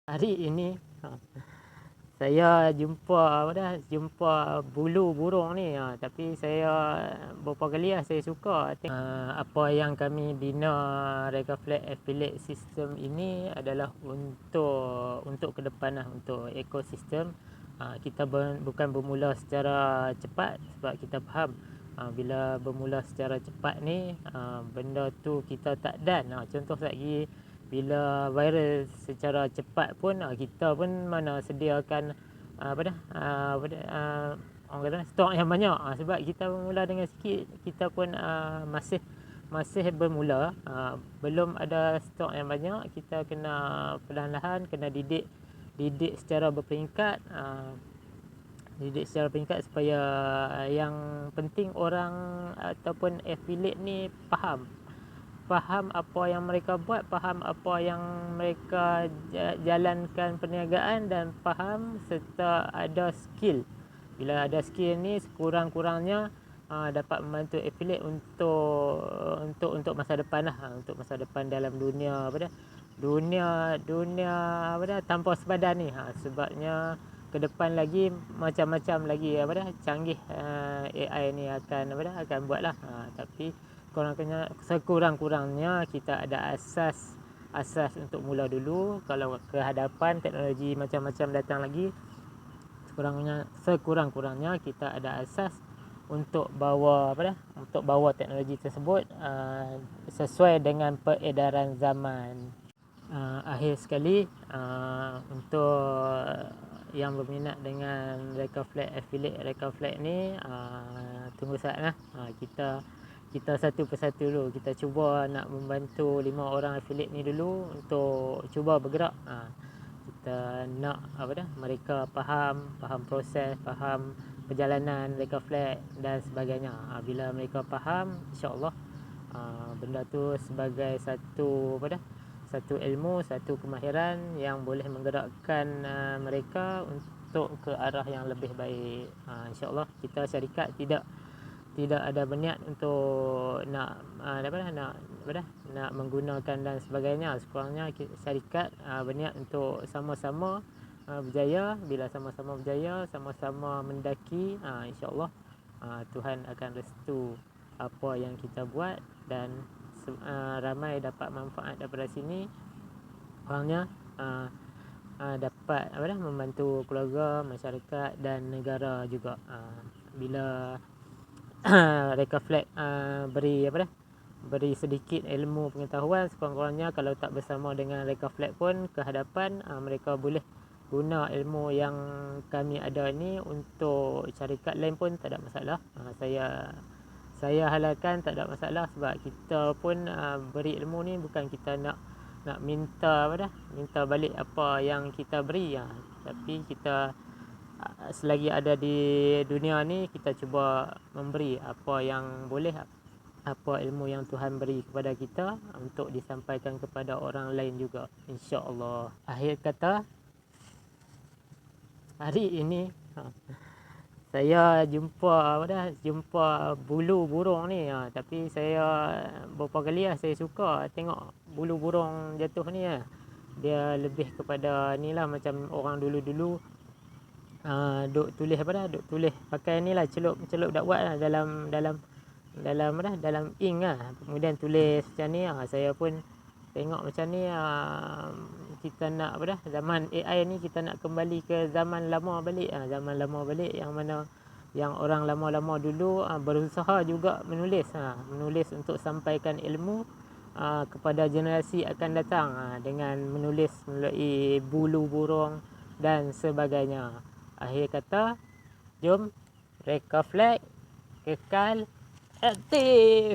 Hari ini saya jumpa bulu burung ni, tapi saya beberapa kali saya suka tengok apa yang kami bina Rekaflex Affiliate System ini adalah untuk ke depan untuk ekosistem. Kita bukan bermula secara cepat sebab kita faham bila bermula secara cepat ni benda tu kita tak dan. Contoh lagi, bila viral secara cepat pun kita pun mana sediakan orang kata stok yang banyak, sebab kita bermula dengan sikit, kita pun masih bermula, belum ada stok yang banyak. Kita kena perlahan-lahan kena didik secara berperingkat, supaya yang penting orang ataupun affiliate ni faham apa yang mereka buat, faham apa yang mereka jalankan perniagaan, dan faham serta ada skill. Bila ada skill ni, sekurang-kurangnya dapat membantu affiliate untuk masa depan untuk masa depan dalam dunia tanpa sepadan ni. Sebabnya ke depan lagi macam-macam lagi canggih AI ni akan buatlah, tapi sekurang-kurangnya kita ada asas untuk mula dulu. Kalau ke hadapan teknologi macam-macam datang lagi, sekurang-kurangnya kita ada asas untuk bawa teknologi tersebut sesuai dengan peredaran zaman. Akhir sekali, untuk yang berminat dengan Rekaflex Affiliate Rekaflex ni, tunggu saatlah. Kita satu persatu dulu, kita cuba nak membantu 5 orang affiliate ni dulu untuk cuba bergerak. Kita nak mereka faham proses, faham perjalanan Rekaflex dan sebagainya. Bila mereka faham, insya-Allah benda tu sebagai satu ilmu, satu kemahiran yang boleh menggerakkan mereka untuk ke arah yang lebih baik. Insya-Allah kita syarikat tidak ada berniat untuk nak menggunakan dan sebagainya. Sekurangnya syarikat berniat untuk sama-sama berjaya. Bila sama-sama berjaya, sama-sama mendaki, insya-Allah Tuhan akan restu apa yang kita buat, dan ramai dapat manfaat daripada sini. Orangnya dapat membantu keluarga, masyarakat dan negara juga. Bila Rekaflex beri sedikit ilmu pengetahuan, sekurang-kurangnya kalau tak bersama dengan Rekaflex pun ke hadapan mereka boleh guna ilmu yang kami ada ni untuk syarikat lain pun tak ada masalah. Saya halalkan, tak ada masalah, sebab kita pun beri ilmu ni bukan kita nak minta balik apa yang kita beri, tapi kita selagi ada di dunia ni, kita cuba memberi apa yang boleh, apa ilmu yang Tuhan beri kepada kita untuk disampaikan kepada orang lain juga, insya-Allah. Akhir kata, hari ini saya jumpa bulu burung ni, tapi saya beberapa kali saya suka tengok bulu burung jatuh ni. Dia lebih kepada ni lah, macam orang dulu-dulu duk tulis pakai ni lah, celup dakwat dalam ink kemudian tulis macam ni. Saya pun tengok macam ni, kita nak zaman AI ni, kita nak kembali ke zaman lama balik, yang mana yang orang lama-lama dulu berusaha juga menulis untuk sampaikan ilmu kepada generasi akan datang, dengan menulis melalui bulu burung dan sebagainya. Akhir kata, jom Rekaflex kekal aktif.